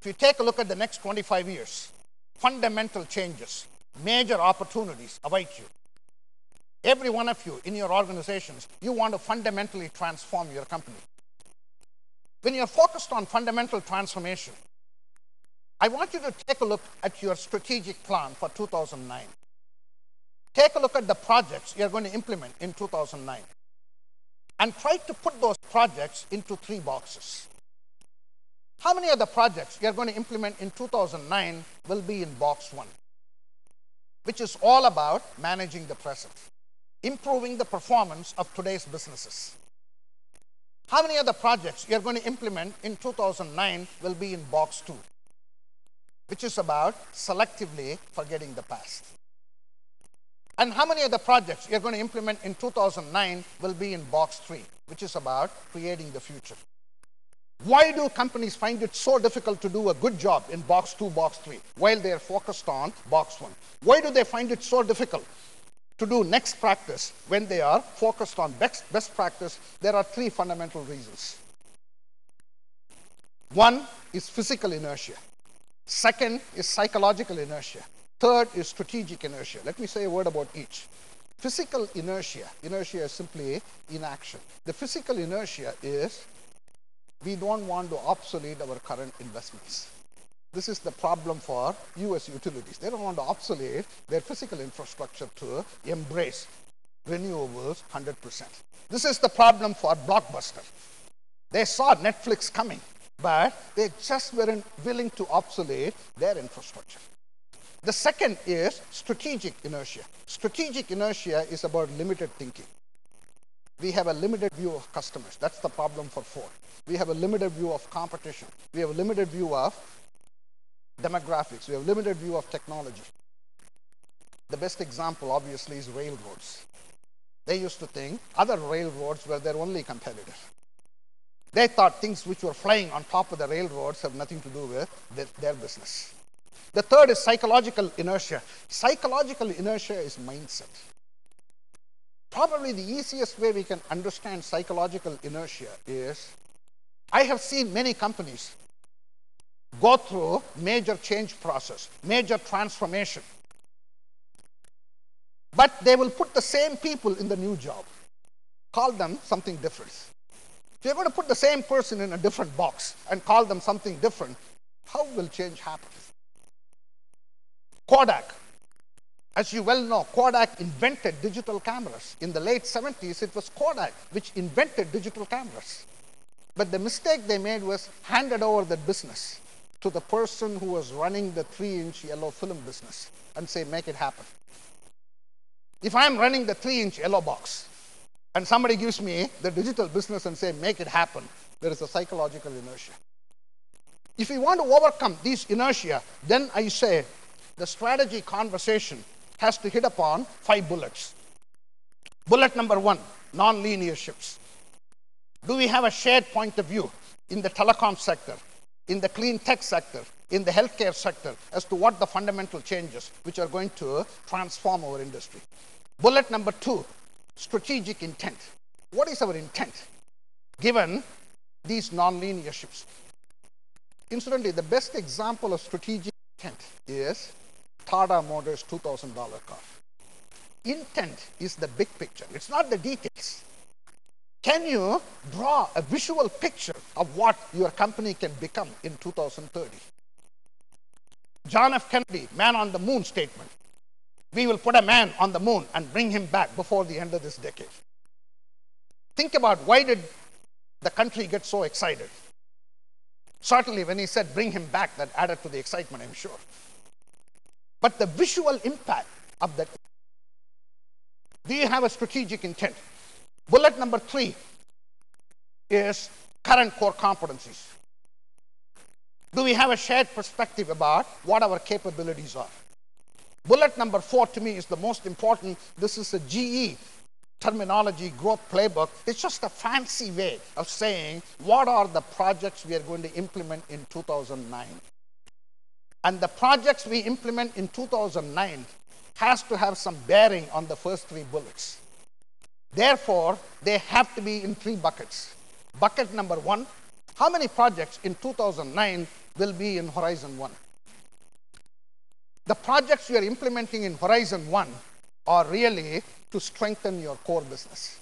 If you take a look at the next 25 years, fundamental changes, major opportunities await you. Every one of you in your organizations, you want to fundamentally transform your company. When you're focused on fundamental transformation, I want you to take a look at your strategic plan for 2009. Take a look at the projects you're going to implement in 2009. And try to put those projects into 3 boxes. How many of the projects you're going to implement in 2009 will be in box 1, which is all about managing the present, improving the performance of today's businesses? How many of the projects you're going to implement in 2009 will be in box 2, which is about selectively forgetting the past? And how many of the projects you're going to implement in 2009 will be in box 3, which is about creating the future? Why do companies find it so difficult to do a good job in box 2, box 3, while they're focused on box 1? Why do they find it so difficult to do next practice when they are focused on best practice? There are 3 fundamental reasons. 1 is physical inertia. 2nd is psychological inertia. 3rd is strategic inertia. Let me say a word about each. Physical inertia. Inertia is simply inaction. The physical inertia is we don't want to obsolete our current investments. This is the problem for US utilities. They don't want to obsolete their physical infrastructure to embrace renewables 100%. This is the problem for Blockbuster. They saw Netflix coming, but they just weren't willing to obsolete their infrastructure. The 2nd is strategic inertia. Strategic inertia is about limited thinking. We have a limited view of customers. That's the problem for Ford. We have a limited view of competition. We have a limited view of demographics. We have a limited view of technology. The best example, obviously, is railroads. They used to think other railroads were their only competitor. They thought things which were flying on top of the railroads have nothing to do with their business. The 3rd is psychological inertia. Psychological inertia is mindset. Probably the easiest way we can understand psychological inertia is, I have seen many companies go through major change process, major transformation. But they will put the same people in the new job, call them something different. If you're going to put the same person in a different box and call them something different, how will change happen? Kodak. As you well know, Kodak invented digital cameras. In the late 70s, it was Kodak which invented digital cameras. But the mistake they made was handed over that business to the person who was running the 3-inch yellow film business and say, make it happen. If I'm running the 3-inch yellow box and somebody gives me the digital business and say, make it happen, there is a psychological inertia. If we want to overcome these inertia, then I say the strategy conversation has to hit upon 5 bullets. Bullet number 1, non-linear shifts. Do we have a shared point of view in the telecom sector, in the clean tech sector, in the healthcare sector, as to what the fundamental changes which are going to transform our industry? Bullet number 2, strategic intent. What is our intent given these non-linear shifts? Incidentally, the best example of strategic intent is Tata Motors' $2,000 car. Intent is the big picture. It's not the details. Can you draw a visual picture of what your company can become in 2030? John F. Kennedy, man on the moon statement. We will put a man on the moon and bring him back before the end of this decade. Think about why did the country get so excited? Certainly when he said bring him back, that added to the excitement, I'm sure. But the visual impact of that. Do you have a strategic intent? Bullet number 3 is current core competencies. Do we have a shared perspective about what our capabilities are? Bullet number 4 to me is the most important. This is a GE terminology, growth playbook. It's just a fancy way of saying what are the projects we are going to implement in 2009. And the projects we implement in 2009 has to have some bearing on the first 3 bullets. Therefore, they have to be in 3 buckets. Bucket number 1, how many projects in 2009 will be in Horizon 1. The projects you are implementing in Horizon 1 are really to strengthen your core business.